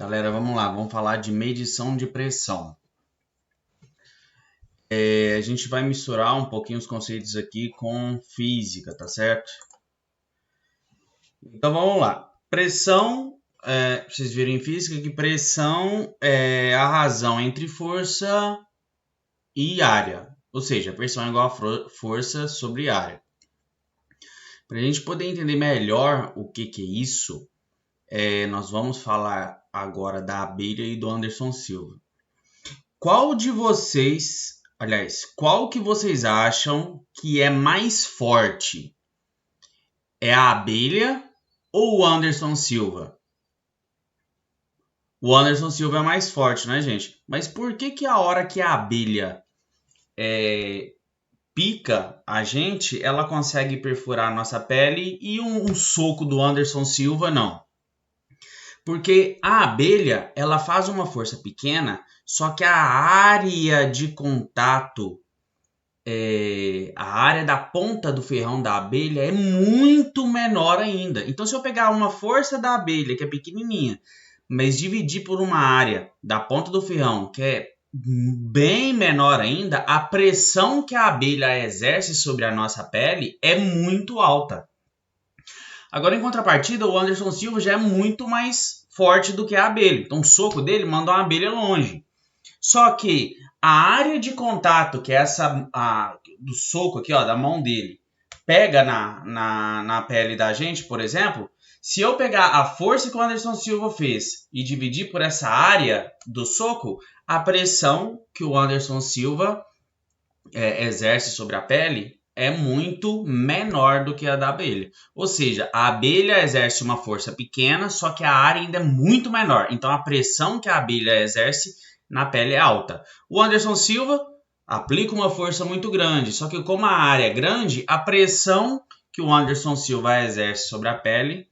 Galera, vamos lá, vamos falar de medição de pressão. A gente vai misturar um pouquinho os conceitos aqui com física, tá certo? Então vamos lá. Pressão, vocês viram em física que pressão é a razão entre força e área. Ou seja, pressão é igual a força sobre área. Para a gente poder entender melhor o que é isso, nós vamos falar agora da abelha e do Anderson Silva. Qual que vocês acham que é mais forte? É a abelha ou o Anderson Silva? O Anderson Silva é mais forte, né, gente? Mas por que a hora que a abelha pica a gente, ela consegue perfurar a nossa pele e um soco do Anderson Silva não? Porque a abelha, ela faz uma força pequena, só que a área de contato, a área da ponta do ferrão da abelha é muito menor ainda. Então, se eu pegar uma força da abelha, que é pequenininha, mas dividir por uma área da ponta do ferrão, que é bem menor ainda, a pressão que a abelha exerce sobre a nossa pele é muito alta. Agora, em contrapartida, o Anderson Silva já é muito mais forte do que a abelha. Então, o soco dele manda uma abelha longe. Só que a área de contato, que é essa do soco aqui, ó, da mão dele, pega na pele da gente, por exemplo, se eu pegar a força que o Anderson Silva fez e dividir por essa área do soco, a pressão que o Anderson Silva exerce sobre a pele é muito menor do que a da abelha. Ou seja, a abelha exerce uma força pequena, só que a área ainda é muito menor. Então, a pressão que a abelha exerce na pele é alta. O Anderson Silva aplica uma força muito grande, só que como a área é grande, a pressão que o Anderson Silva exerce sobre a pele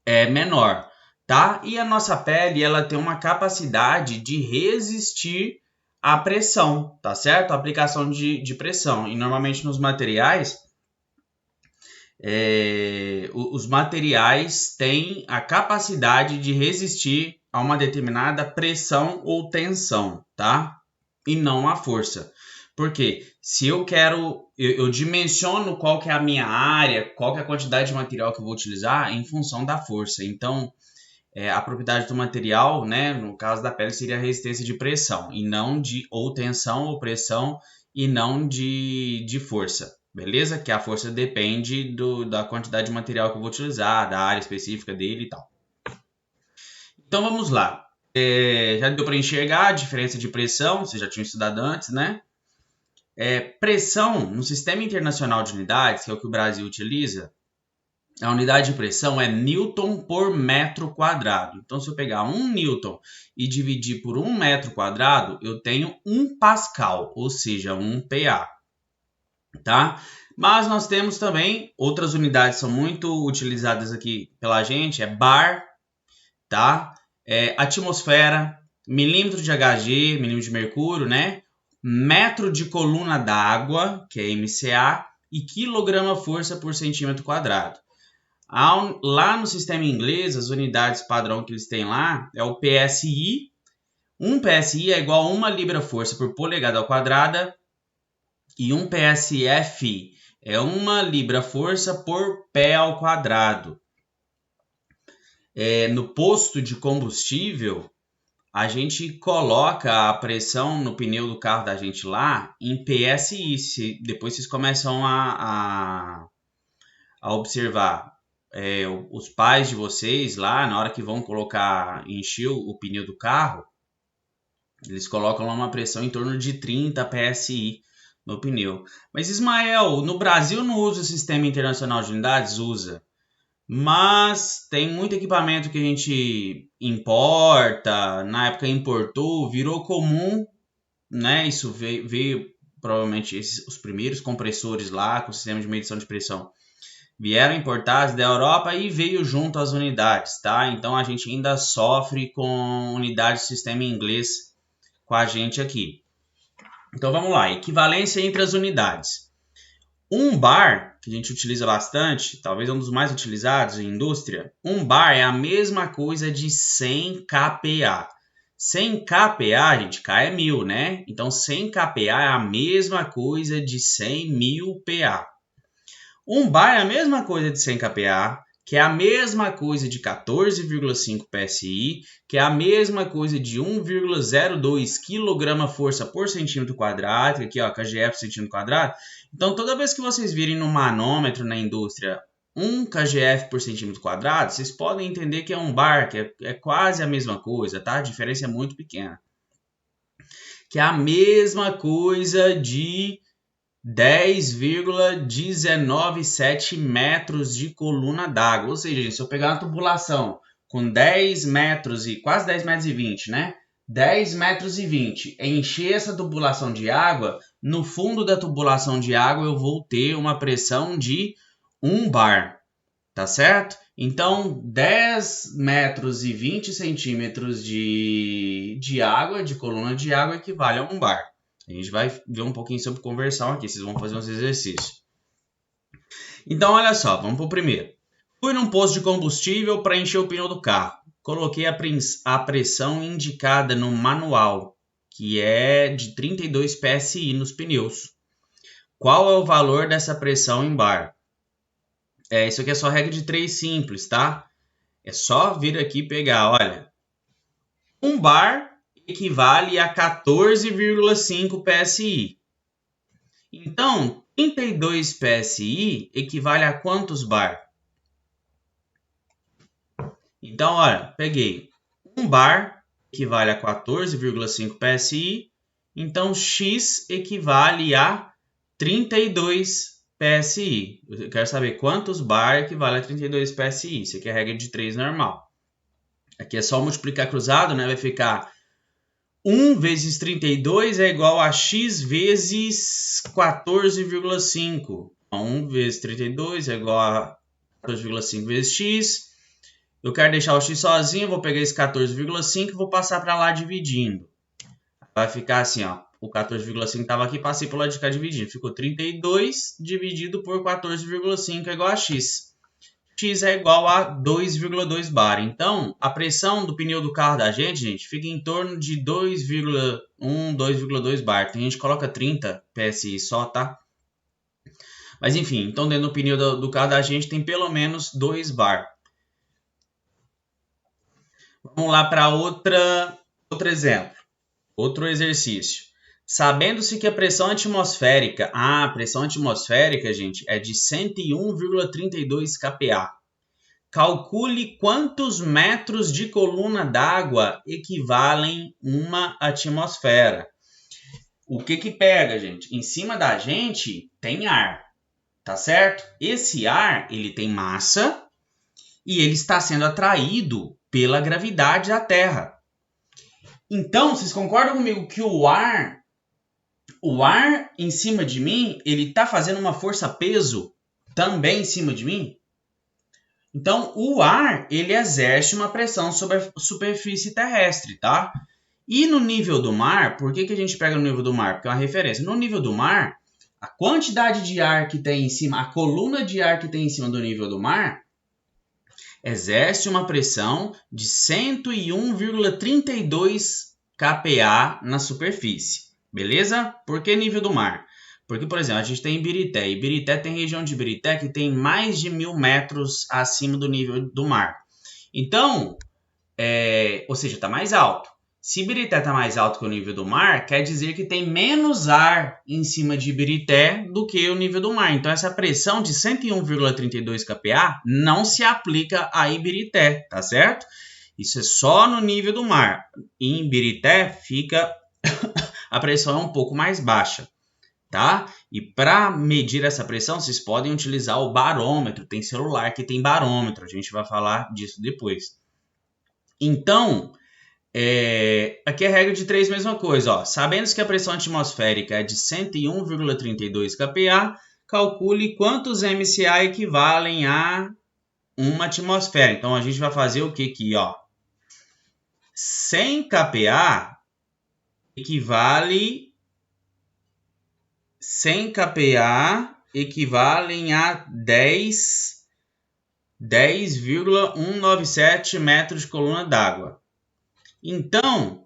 é menor, tá? E a nossa pele, ela tem uma capacidade de resistir à pressão, tá certo? A aplicação de pressão. E normalmente nos materiais, os materiais têm a capacidade de resistir a uma determinada pressão ou tensão, tá? E não a força. Porque se eu quero, eu dimensiono qual que é a minha área, qual que é a quantidade de material que eu vou utilizar em função da força. Então, a propriedade do material, né, no caso da pele, seria a resistência de pressão, e não ou tensão ou pressão, e não de força. Beleza? Que a força depende da quantidade de material que eu vou utilizar, da área específica dele e tal. Então vamos lá. Já deu para enxergar a diferença de pressão, vocês já tinham estudado antes, né? Pressão no Sistema Internacional de Unidades, que é o que o Brasil utiliza, a unidade de pressão é Newton por metro quadrado. Então, se eu pegar 1 Newton e dividir por 1 metro quadrado, eu tenho 1 Pascal, ou seja, 1 PA. Tá? Mas nós temos também outras unidades que são muito utilizadas aqui pela gente, bar, tá? Atmosfera, milímetro de Hg, milímetro de mercúrio, né? Metro de coluna d'água, que é MCA, e quilograma-força por centímetro quadrado. Lá no sistema inglês, as unidades padrão que eles têm lá é o PSI. Um PSI é igual a 1 libra-força por polegada quadrada, e um PSF é 1 libra-força por pé ao quadrado. No posto de combustível, a gente coloca a pressão no pneu do carro da gente lá em PSI. Depois vocês começam a observar os pais de vocês lá, na hora que vão encher o pneu do carro, eles colocam lá uma pressão em torno de 30 PSI no pneu. Mas Ismael, no Brasil não usa o Sistema Internacional de Unidades? Usa. Mas tem muito equipamento que a gente importa, na época importou, virou comum, né? Isso veio provavelmente os primeiros compressores lá com o sistema de medição de pressão vieram importados da Europa e veio junto às unidades, tá? Então a gente ainda sofre com unidades do sistema inglês com a gente aqui. Então vamos lá, equivalência entre as unidades. Um bar, que a gente utiliza bastante, talvez um dos mais utilizados em indústria, um bar é a mesma coisa de 100 kPa. 100 kPa, gente, K é 1000, né? Então 100 kPa é a mesma coisa de 100.000 PA. Um bar é a mesma coisa de 100 kPa, que é a mesma coisa de 14,5 PSI, que é a mesma coisa de 1,02 kg força por centímetro quadrado, aqui ó, kgf por centímetro quadrado. Então, toda vez que vocês virem no manômetro na indústria 1 kgf por centímetro quadrado, vocês podem entender que é um bar, que é quase a mesma coisa, tá? A diferença é muito pequena. Que é a mesma coisa de 10,197 metros de coluna d'água. Ou seja, se eu pegar uma tubulação com 10 metros e quase 10 metros e 20, né? 10 metros e 20, encher essa tubulação de água, no fundo da tubulação de água eu vou ter uma pressão de 1 bar, tá certo? Então, 10 metros e 20 centímetros de água, de coluna de água, equivale a 1 bar. A gente vai ver um pouquinho sobre conversão aqui, vocês vão fazer uns exercícios. Então, olha só, vamos para o primeiro. Fui num posto de combustível para encher o pneu do carro. Coloquei a pressão indicada no manual, que é de 32 PSI nos pneus. Qual é o valor dessa pressão em bar? Isso aqui é só regra de 3 simples, tá? É só vir aqui e pegar, olha. 1 bar equivale a 14,5 PSI. Então, 32 PSI equivale a quantos bar? Então, olha, peguei 1 bar equivale a 14,5 PSI. Então, X equivale a 32 PSI. Eu quero saber quantos bar equivale a 32 PSI. Isso aqui é a regra de 3 normal. Aqui é só multiplicar cruzado, né? Vai ficar 1 vezes 32 é igual a x vezes 14,5. 1 vezes 32 é igual a 14,5 vezes x. Eu quero deixar o x sozinho, vou pegar esse 14,5 e vou passar para lá dividindo. Vai ficar assim, ó. O 14,5 estava aqui, passei para o lado de cá dividindo. Ficou 32 dividido por 14,5 é igual a x. X é igual a 2,2 bar. Então, a pressão do pneu do carro da gente, fica em torno de 2,1, 2,2 bar. Tem gente que coloca 30 PSI só, tá? Mas enfim, então dentro do pneu do carro da gente tem pelo menos 2 bar. Vamos lá para outro exemplo, outro exercício. Sabendo-se que a pressão atmosférica, gente, é de 101,32 kPa. Calcule quantos metros de coluna d'água equivalem uma atmosfera. O que pega, gente? Em cima da gente tem ar, tá certo? Esse ar, ele tem massa e ele está sendo atraído pela gravidade da Terra. Então, vocês concordam comigo que o ar em cima de mim, ele está fazendo uma força-peso também em cima de mim? Então, o ar, ele exerce uma pressão sobre a superfície terrestre, tá? E no nível do mar, por que a gente pega no nível do mar? Porque é uma referência. No nível do mar, a quantidade de ar que tem em cima, a coluna de ar que tem em cima do nível do mar, exerce uma pressão de 101,32 kPa na superfície. Beleza? Por que nível do mar? Porque, por exemplo, a gente tem Ibirité. Ibirité tem região de Ibirité que tem mais de 1.000 metros acima do nível do mar. Então, ou seja, está mais alto. Se Ibirité está mais alto que o nível do mar, quer dizer que tem menos ar em cima de Ibirité do que o nível do mar. Então, essa pressão de 101,32 kPa não se aplica a Ibirité, tá certo? Isso é só no nível do mar. Em Ibirité, a pressão é um pouco mais baixa, tá? E para medir essa pressão, vocês podem utilizar o barômetro. Tem celular que tem barômetro, a gente vai falar disso depois. Então, aqui é a regra de 3, mesma coisa. Ó. Sabendo que a pressão atmosférica é de 101,32 kPa, calcule quantos MCA equivalem a uma atmosfera. Então, a gente vai fazer o que aqui? Ó? 100 kPa equivale 100 kPa equivalem a 10,197 metros de coluna d'água. Então,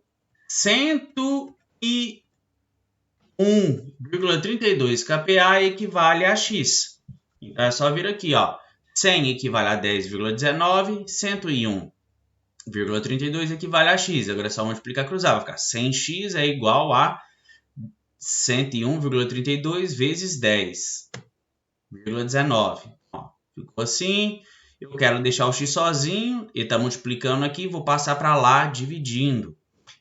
101,32 kPa equivale a X. Então, é só vir aqui, ó. 100 equivale a 10,19, 101,32 equivale a X. Agora é só multiplicar e cruzar. Vai ficar 100x é igual a 101,32 vezes 10,19. Ficou assim. Eu quero deixar o x sozinho. Ele está multiplicando aqui. Vou passar para lá dividindo.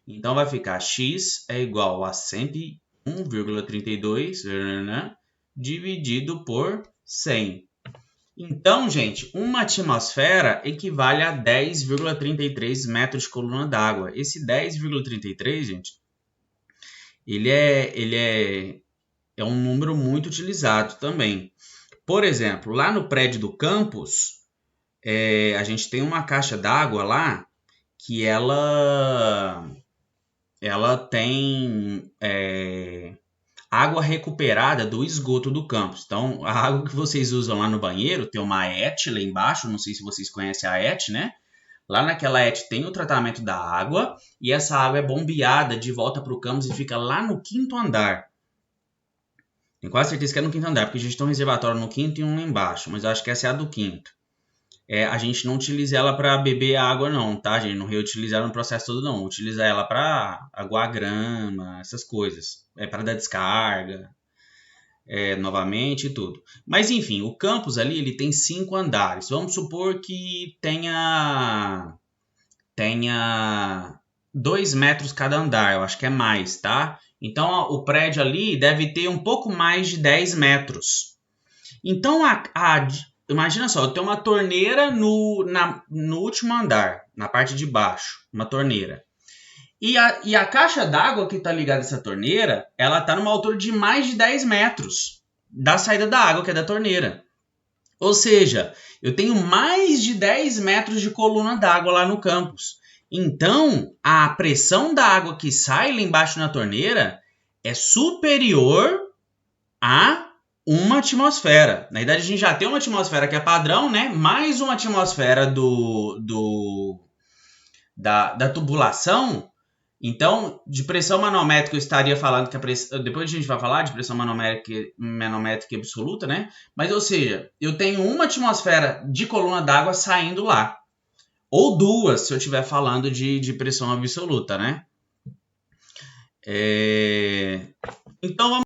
Então vai ficar x é igual a 101,32, né, dividido por 100. Então, gente, uma atmosfera equivale a 10,33 metros de coluna d'água. Esse 10,33, gente, ele é um número muito utilizado também. Por exemplo, lá no prédio do campus, a gente tem uma caixa d'água lá que ela tem água recuperada do esgoto do campus. Então, a água que vocês usam lá no banheiro, tem uma ET lá embaixo, não sei se vocês conhecem a ET, né? Lá naquela ET tem o tratamento da água e essa água é bombeada de volta para o campus e fica lá no 5º andar. Tenho quase certeza que é no 5º andar, porque a gente tem um reservatório no 5º e um lá embaixo, mas eu acho que essa é a do 5º. A gente não utiliza ela para beber água não, tá? A gente não reutiliza ela no processo todo não. Utiliza ela para aguar grama, essas coisas. Para dar descarga, novamente e tudo. Mas enfim, o campus ali ele tem 5 andares. Vamos supor que tenha 2 metros cada andar. Eu acho que é mais, tá? Então o prédio ali deve ter um pouco mais de 10 metros. Então imagina só, eu tenho uma torneira no último andar, na parte de baixo, uma torneira. E a caixa d'água que está ligada a essa torneira, ela está numa altura de mais de 10 metros da saída da água, que é da torneira. Ou seja, eu tenho mais de 10 metros de coluna d'água lá no campus. Então, a pressão da água que sai lá embaixo na torneira é superior a uma atmosfera. Na verdade, a gente já tem uma atmosfera que é padrão, né? Mais uma atmosfera da tubulação. Então, de pressão manométrica, eu estaria falando que depois a gente vai falar de pressão manométrica absoluta, né? Mas, ou seja, eu tenho uma atmosfera de coluna d'água saindo lá. Ou 2, se eu estiver falando de pressão absoluta, né? Então, vamos